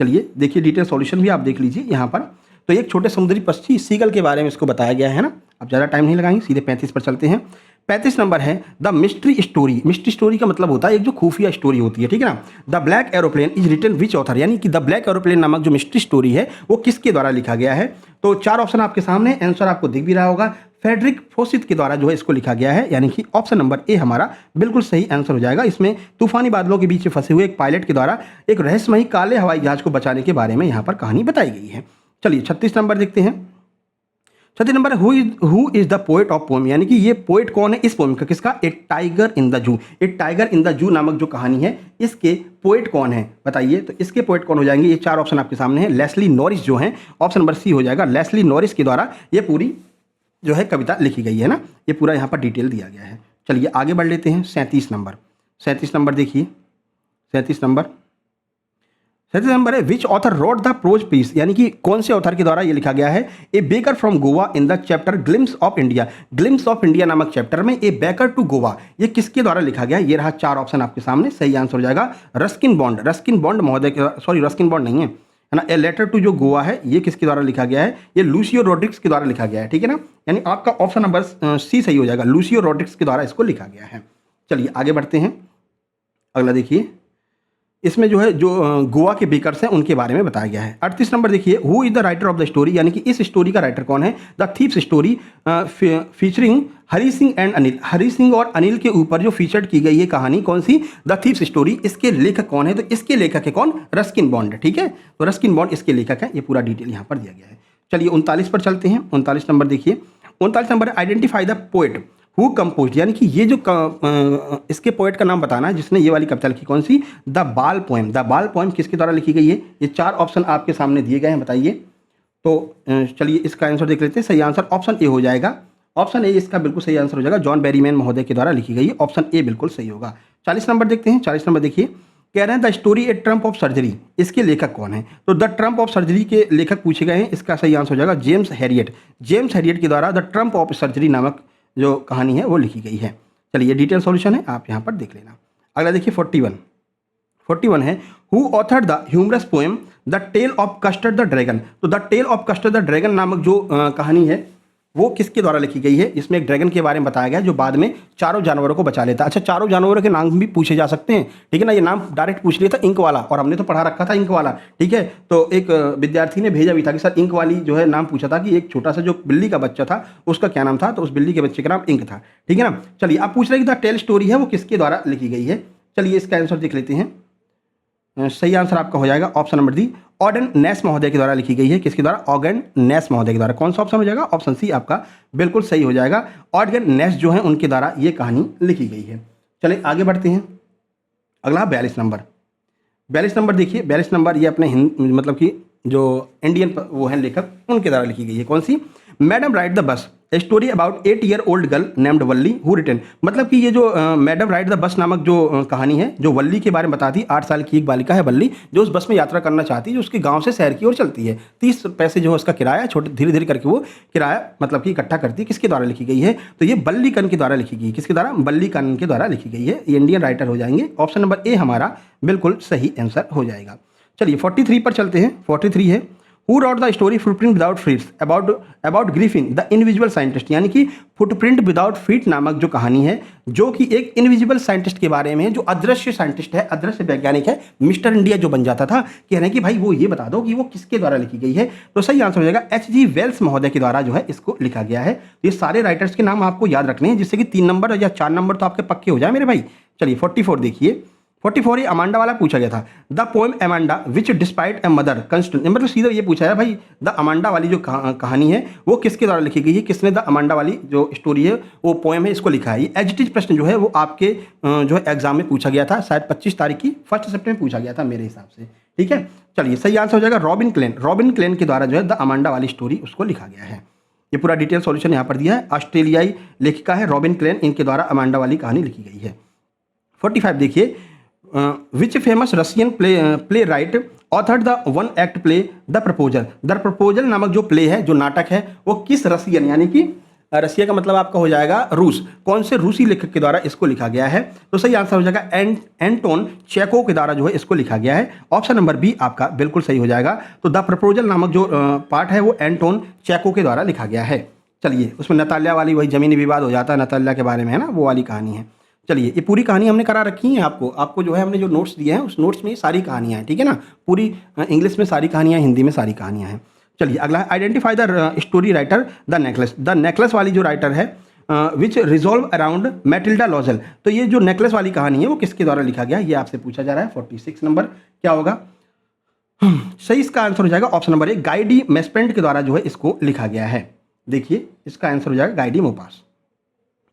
चलिए देखिए डिटेल सॉल्यूशन भी आप देख लीजिए यहाँ पर। तो एक छोटे समुद्री पक्षी सीगल के बारे में इसको बताया गया है ना। अब ज़्यादा टाइम नहीं लगाएंगे, सीधे 35 पर चलते हैं। 35 नंबर है, the mystery story. Mystery story का मतलब होता है एक जो खुफिया स्टोरी होती है, ठीक है ना। The black aeroplane is written which author, यानी कि द ब्लैक एरोप्लेन नामक जो मिस्ट्री स्टोरी है वो किसके द्वारा लिखा गया है। तो 4 ऑप्शन आपके सामने, आंसर आपको दिख भी रहा होगा, फ्रेडरिक फोसित के द्वारा जो है इसको लिखा गया है, यानी कि ऑप्शन नंबर ए हमारा बिल्कुल सही आंसर हो जाएगा। इसमें तूफानी बादलों के बीच फंसे हुए एक पायलट के द्वारा एक रहस्यमयी काले हवाई जहाज को बचाने के बारे में यहाँ पर कहानी बताई गई है। चलिए 36 नंबर देखते हैं। 36 number, who is the poet of poem, यानी कि ये पोएट कौन है इस पोएम का, किसका, ए tiger in the zoo. A tiger in the zoo नामक जो कहानी है इसके पोएट कौन है बताइए। तो इसके पोएट कौन हो जाएंगे, ये 4 ऑप्शन आपके सामने हैं। लेस्ली नॉरिस जो है, ऑप्शन नंबर सी हो जाएगा। लेस्ली नॉरिस के द्वारा ये पूरी जो है कविता लिखी गई है ना, ये पूरा यहाँ पर डिटेल दिया गया है। चलिए आगे बढ़ लेते हैं। 37 नंबर देखिए। 37 नंबर है, which author wrote the prose piece, यानी कि कौन से ऑथर के द्वारा ये लिखा गया है। ए baker from Goa in the chapter glimpse of India. Glimpse of India नामक चैप्टर में ए बेकर टू गोवा, ये किसके द्वारा लिखा गया। ये रहा 4 ऑप्शन आपके सामने, सही आंसर हो जाएगा रस्किन बॉन्ड। रस्किन बॉन्ड महोदय, सॉरी रस्किन बॉन्ड नहीं है ना। ए लेटर टू जो गोवा है ये किसके द्वारा लिखा गया है, ये लूसियो रोड्रिग्स के द्वारा लिखा गया है, ठीक है ना। यानी आपका ऑप्शन नंबर सी सही हो जाएगा, लूसियो रोड्रिग्स के द्वारा इसको लिखा गया है। चलिए आगे बढ़ते हैं। अगला देखिए, इसमें जो है जो गोवा के बेकर्स हैं उनके बारे में बताया गया है। 38 नंबर देखिए, who is the writer of the story, यानी कि इस स्टोरी का राइटर कौन है। The thief's story featuring Hari Singh and Anil. Hari Singh और अनिल के ऊपर जो फीचर्ड की गई है कहानी कौन सी, द थीप्स स्टोरी। इसके लेखक कौन है, तो इसके लेखक है कौन, रस्किन बॉन्ड, ठीक है। तो रस्किन बॉन्ड इसके लेखक है, ये पूरा डिटेल यहाँ पर दिया गया है। चलिए 39 पर चलते हैं। 39 नंबर देखिए। 39 number identify the poet who compose, यानी कि ये जो इसके पोएट का नाम बताना है जिसने ये वाली कविता लिखी, कौन सी, द बाल पोएम। द बाल पोएम किसके द्वारा लिखी गई है। ये 4 ऑप्शन आपके सामने दिए गए हैं, बताइए। तो चलिए इसका आंसर देख लेते हैं। सही आंसर ऑप्शन ए हो जाएगा। ऑप्शन ए इसका बिल्कुल सही आंसर हो जाएगा, जॉन बेरीमैन महोदय के द्वारा लिखी गई है। ऑप्शन ए बिल्कुल सही होगा। 40 नंबर देखते हैं। 40 नंबर देखिए, कह रहे हैं the story A Trump of surgery. इसके लेखक कौन है, तो द ट्रम्प ऑफ सर्जरी के लेखक पूछे गए हैं। इसका सही आंसर हो जाएगा जेम्स हैरियट। जेम्स हैरियट के द्वारा द ट्रम्प ऑफ सर्जरी नामक जो कहानी है वो लिखी गई है। चलिए डिटेल सॉल्यूशन है, आप यहाँ पर देख लेना। अगला देखिए 41 है, who authored the humorous poem the tale of Custard the dragon. तो the tale of Custard the dragon नामक जो कहानी है वो किसके द्वारा लिखी गई है। इसमें एक ड्रैगन के बारे में बताया गया है जो बाद में चारों जानवरों को बचा लेता है। अच्छा, चारों जानवरों के नाम भी पूछे जा सकते हैं, ठीक है ना। ये नाम डायरेक्ट पूछ लिया था इंक वाला, और हमने तो पढ़ा रखा था इंक वाला, ठीक है। तो एक विद्यार्थी ने भेजा भी था कि सर इंक वाली जो है नाम पूछा था कि एक छोटा सा जो बिल्ली का बच्चा था उसका क्या नाम था, तो उस बिल्ली के बच्चे का नाम इंक था, ठीक है ना। चलिए आप पूछ रहे हैं कि द टेल स्टोरी है वो किसके द्वारा लिखी गई है। चलिए इसका आंसर देख लेते हैं। सही आंसर आपका हो जाएगा ऑप्शन नंबर डी, ऑर्गन नेस महोदय के द्वारा लिखी गई है। किसके द्वारा, ऑर्गन नेस महोदय के द्वारा। कौन सा ऑप्शन हो जाएगा, ऑप्शन सी आपका बिल्कुल सही हो जाएगा। ऑर्गन नेस जो है उनके द्वारा ये कहानी लिखी गई है। चलिए आगे बढ़ते हैं। अगला 42 42 नंबर देखिए, 42 नंबर ये अपने मतलब कि जो इंडियन वो हैं लेखक, उनके द्वारा लिखी गई है। कौन सी? Madam ride the bus, a story about 8-year-old girl named Valli who written. मतलब कि ये जो मैडम राइड द बस नामक जो कहानी है, जो वल्ली के बारे में बताती, 8 साल की एक बालिका है वल्ली, जो उस बस में यात्रा करना चाहती है, जो उसके गांव से शहर की ओर चलती है। 30 पैसे जो है उसका किराया, छोटे धीरे धीरे करके वो किराया मतलब कि इकट्ठा करती है। किसके द्वारा लिखी गई है? तो ये बल्लीकन के द्वारा लिखी गई है। किसके द्वारा? बल्लीकन के द्वारा लिखी गई है। ये इंडियन राइटर हो जाएंगे। ऑप्शन नंबर ए हमारा बिल्कुल सही आंसर हो जाएगा। चलिए 43 पर चलते हैं। 43 है, who wrote the story footprint without feets about Griffin the invisible scientist. यानी कि फुटप्रिंट विदाउट फीट नामक जो कहानी है, जो कि एक इनविजिबल साइंटिस्ट के बारे में है, जो अदृश्य साइंटिस्ट है, अदृश्य वैज्ञानिक है, मिस्टर इंडिया जो बन जाता था। कह रहे हैं कि भाई वो ये बता दो कि वो किसके द्वारा लिखी गई है। तो सही आंसर हो जाएगा H.G. वेल्स महोदय के द्वारा जो है इसको लिखा गया है। ये सारे राइटर्स के नाम आपको याद रखने हैं, जिससे कि 3 नंबर या 4 नंबर तो आपके पक्के हो जाए मेरे भाई। चलिए 44 देखिए। 44 ये अमांडा वाला पूछा गया था। The poem Amanda which despite a mother constant, मतलब सीधा ये पूछा है भाई, द अमांडा वाली जो कहानी है वो किसके द्वारा लिखी गई है, किसने द अमांडा वाली जो स्टोरी है, वो पोएम है, इसको लिखा है। ये एजिटिज प्रश्न जो है वो आपके जो है एग्जाम में पूछा गया था, शायद 25 तारीख की 1 सितंबर पूछा गया था मेरे हिसाब से। ठीक है, चलिए सही आंसर हो जाएगा रॉबिन क्लेन। रॉबिन क्लेन के द्वारा जो है द अमांडा वाली स्टोरी उसको लिखा गया है। ये पूरा डिटेल सॉल्यूशन यहाँ पर दिया है। ऑस्ट्रेलियाई लेखिका है रॉबिन क्लेन, इनके द्वारा अमांडा वाली कहानी लिखी गई है। 45 देखिए, which famous Russian play right authored the 1 act play the proposal. The proposal नामक जो प्ले है, जो नाटक है, वो किस रशियन, यानी कि रशिया का मतलब आपका हो जाएगा रूस, कौन से रूसी लेखक के द्वारा इसको लिखा गया है? तो सही आंसर हो जाएगा एंटोन चेकोव के द्वारा जो है इसको लिखा गया है। ऑप्शन नंबर बी आपका बिल्कुल सही हो जाएगा। तो द प्रपोजल नामक जो पार्ट है वो एंटोन चेकोव के द्वारा लिखा गया है। चलिए, उसमें नताल्या वाली वही जमीनी विवाद हो जाता है, नताल्या के बारे में है ना, वो वाली कहानी है। चलिए, ये पूरी कहानी हमने करा रखी है आपको जो है हमने जो नोट्स दिए हैं उस नोट्स में सारी कहानियाँ हैं। ठीक है ना, पूरी इंग्लिश में सारी कहानियाँ, हिंदी में सारी कहानियाँ हैं। चलिए अगला है, identify the story writer the necklace. The necklace वाली जो राइटर है विच रिजॉल्व अराउंड मैटिल्डा लॉजल। तो ये जो नेकलेस वाली कहानी है वो किसके द्वारा लिखा गया, ये आपसे पूछा जा रहा है। 46 नंबर क्या होगा? सही इसका आंसर हो जाएगा ऑप्शन नंबर ए, गाई डी मेस्पेंट के द्वारा जो है इसको लिखा गया है। देखिए इसका आंसर हो जाएगा गाई डी मोपास,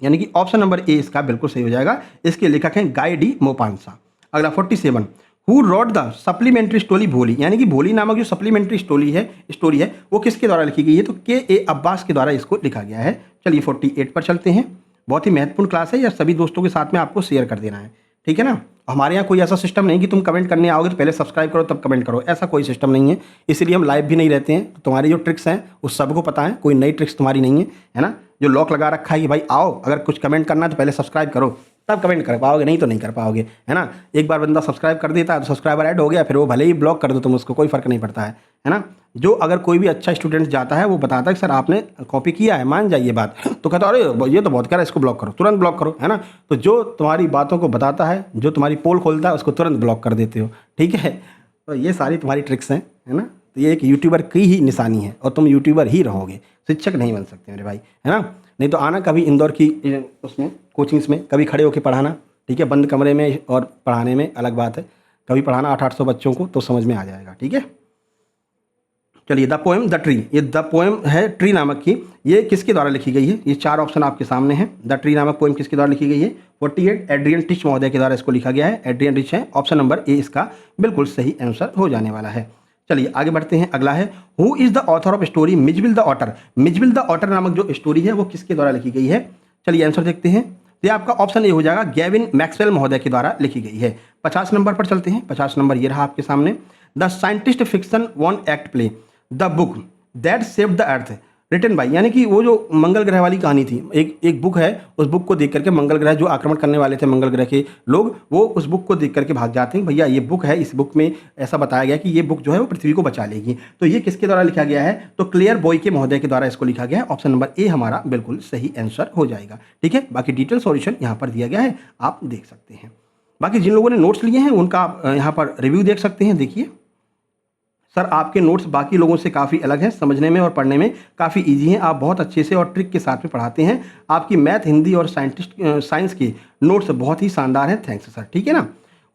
यानी कि ऑप्शन नंबर ए इसका बिल्कुल सही हो जाएगा। इसके लेखक हैं गाई डी मोपांसा। अगला 47, who wrote the supplementary story भोली। यानी कि भोली नामक जो सप्लीमेंट्री स्टोरी है वो किसके द्वारा लिखी गई है? तो K.A. अब्बास के द्वारा इसको लिखा गया है। चलिए 48 पर चलते हैं। बहुत ही महत्वपूर्ण क्लास है, या सभी दोस्तों के साथ में आपको शेयर कर देना है। ठीक है ना, हमारे यहाँ कोई ऐसा सिस्टम नहीं कि तुम कमेंट करने आओगे तो पहले सब्सक्राइब करो तब कमेंट करो, ऐसा कोई सिस्टम नहीं है। इसीलिए हम लाइव भी नहीं रहते हैं। तो तुम्हारी जो ट्रिक्स हैं उस सबको पता है, कोई नई ट्रिक्स तुम्हारी नहीं है ना। जो लॉक लगा रखा है कि भाई आओ, अगर कुछ कमेंट करना है तो पहले सब्सक्राइब करो तब कमेंट कर पाओगे, नहीं तो नहीं कर पाओगे, है ना। एक बार बंदा सब्सक्राइब कर देता है तो सब्सक्राइबर ऐड हो गया, फिर वो भले ही ब्लॉक कर दो तुम उसको, कोई फर्क नहीं पड़ता है ना। जो अगर कोई भी अच्छा स्टूडेंट जाता है वो बताता है कि सर आपने कॉपी किया है, मान जाइए बात, तो कहता है अरे ये तो बहुत कह रहा है, इसको ब्लॉक करो, तुरंत ब्लॉक करो, है ना। तो जो तुम्हारी बातों को बताता है, जो तुम्हारी पोल खोलता है, उसको तुरंत ब्लॉक कर देते हो। ठीक है, तो ये सारी तुम्हारी ट्रिक्स हैं, है ना। तो ये एक यूट्यूबर की ही निशानी है और तुम यूट्यूबर ही रहोगे, शिक्षक नहीं बन सकते मेरे भाई, है ना। नहीं तो आना कभी इंदौर की उसमें कोचिंग्स में, कभी खड़े होकर पढ़ाना। ठीक है, बंद कमरे में और पढ़ाने में अलग बात है। कभी पढ़ाना 800-800 बच्चों को तो समझ में आ जाएगा। ठीक है, चलिए द पोएम द ट्री, ये द पोएम है ट्री नामक की, ये किसके द्वारा लिखी गई है? ये 4 ऑप्शन आपके सामने हैं। द ट्री नामक पोएम किसके द्वारा लिखी गई है? 48 एड्रियन टिच महोदय के द्वारा इसको लिखा गया है। एड्रियन टिच है, ऑप्शन नंबर ए इसका बिल्कुल सही आंसर हो जाने वाला है। चलिए आगे बढ़ते हैं। अगला है, who is the author of story Mijbil the otter. Mijbil the otter नामक जो स्टोरी है वो किसके द्वारा लिखी गई है? चलिए आंसर देखते हैं। ये आपका ऑप्शन ए हो जाएगा, गैविन मैक्सवेल महोदय के द्वारा लिखी गई है। 50 नंबर पर चलते हैं। 50 नंबर ये रहा आपके सामने, the scientist fiction 1 act play the book that saved the earth written by. यानी कि वो जो मंगल ग्रह वाली कहानी थी, एक बुक है, उस बुक को देख करके मंगल ग्रह जो आक्रमण करने वाले थे मंगल ग्रह के लोग, वो उस बुक को देख करके भाग जाते हैं। भैया ये बुक है, इस बुक में ऐसा बताया गया कि ये बुक जो है वो पृथ्वी को बचा लेगी। तो ये किसके द्वारा लिखा गया है? तो क्लेयर बॉय के महोदय के द्वारा इसको लिखा गया है। ऑप्शन नंबर ए हमारा बिल्कुल सही आंसर हो जाएगा। ठीक है, बाकी डिटेल सॉल्यूशन यहाँ पर दिया गया है, आप देख सकते हैं। बाकी जिन लोगों ने नोट्स लिए हैं उनका आप यहाँ पर रिव्यू देख सकते हैं। देखिए सर आपके नोट्स बाकी लोगों से काफ़ी अलग हैं, समझने में और पढ़ने में काफ़ी इजी हैं। आप बहुत अच्छे से और ट्रिक के साथ में पढ़ाते हैं। आपकी मैथ, हिंदी और साइंस के नोट्स बहुत ही शानदार हैं। Thanks sir. ठीक है ना।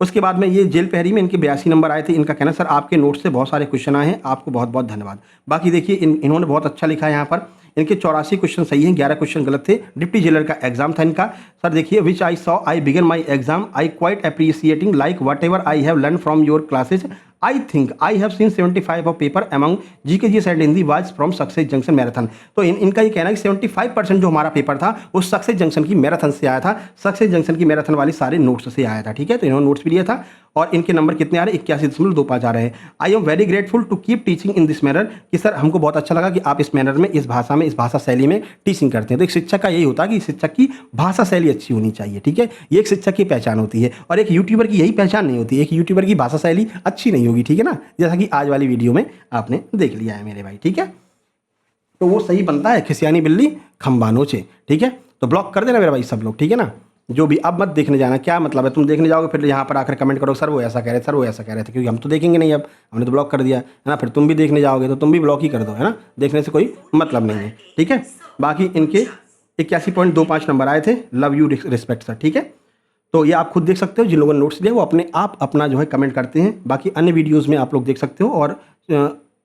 उसके बाद में ये जेल पहरी में इनके 82 नंबर आए थे। इनका कहना सर आपके नोट्स से बहुत सारे क्वेश्चन आए हैं, आपको बहुत बहुत धन्यवाद। बाकी देखिए इन्होंने बहुत अच्छा लिखा है यहाँ पर। इनके 84 क्वेश्चन सही हैं, 11 क्वेश्चन गलत थे। डिप्टी जेलर का एग्जाम था इनका। सर देखिए, which I saw I began my exam I quite appreciating like whatever I have learn from your classes I think I have seen 75 of paper among GKGS and Hindi was from Success Junction marathon. तो इनका ये कहना है कि 75% जो हमारा paper था वो सक्सेस जंक्शन की मैराथन से आया था, सक्सेस जंक्शन की मैराथन वाली सारे नोट्स से आया था। ठीक है, तो इन्होंने नोट्स भी लिया था और इनके नंबर कितने आ रहे हैं? 81.25 आ रहे हैं। I am very grateful to keep teaching in this manner, कि सर हमको बहुत अच्छा लगा कि आप इस मैनर में, इस भाषा शैली में टीचिंग करते हैं। तो एक शिक्षक का यही होता है कि शिक्षक की भाषा शैली अच्छी होनी चाहिए। ठीक है, ये एक शिक्षक की पहचान होती है और एक यूट्यूबर की यही पहचान नहीं होती। एक यूट्यूबर की भाषा शैली अच्छी नहीं होगी, ठीक है ना, जैसा कि आज वाली वीडियो में आपने देख लिया है मेरे भाई। ठीक है, तो वो सही बनता है, खिसियानी बिल्ली खंबा नोचे। ठीक है, तो ब्लॉक कर देना मेरे भाई सब लोग, ठीक है ना। जो भी अब मत देखने जाना, क्या मतलब है, तुम देखने जाओगे फिर यहाँ पर आकर कमेंट करो सर वो ऐसा कह रहे, सर वो ऐसा कह रहे थे, क्योंकि हम तो देखेंगे नहीं, अब हमने तो ब्लॉक कर दिया है ना। फिर तुम भी देखने जाओगे तो तुम भी ब्लॉक ही कर दो, है ना, देखने से कोई मतलब नहीं है। ठीक है, बाकी इनके 81.25 नंबर आए थे। Love you respect sir. ठीक है, तो ये आप खुद देख सकते हो, जिन लोगों ने नोट्स लिया वो अपने आप अपना जो है कमेंट करते हैं। बाकी अन्य वीडियोज़ में आप लोग देख सकते हो और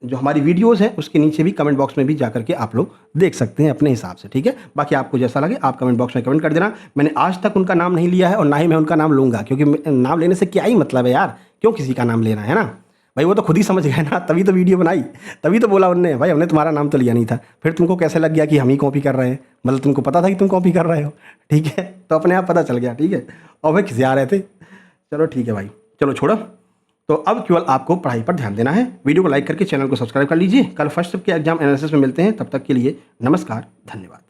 जो हमारी वीडियोस हैं उसके नीचे भी कमेंट बॉक्स में भी जाकर के आप लोग देख सकते हैं अपने हिसाब से। ठीक है, बाकी आपको जैसा लगे आप कमेंट बॉक्स में कमेंट कर देना। मैंने आज तक उनका नाम नहीं लिया है और ना ही मैं उनका नाम लूँगा, क्योंकि नाम लेने से क्या ही मतलब है यार, क्यों किसी का नाम लेना, है ना भाई। वो तो खुद ही समझ गए ना, तभी तो वीडियो बनाई, तभी तो बोला उनने भाई हमने तुम्हारा नाम तो लिया नहीं था। फिर तुमको कैसे लग गया कि हम ही कॉपी कर रहे हैं, मतलब तुमको पता था कि तुम कॉपी कर रहे हो। ठीक है, तो अपने आप पता चल गया। ठीक है, और भाई खिसिया रहे थे। चलो ठीक है भाई, चलो छोड़ो। तो अब केवल आपको पढ़ाई पर ध्यान देना है। वीडियो को लाइक करके चैनल को सब्सक्राइब कर लीजिए। कल फर्स्ट के एग्जाम एनालिसिस में मिलते हैं, तब तक के लिए नमस्कार, धन्यवाद।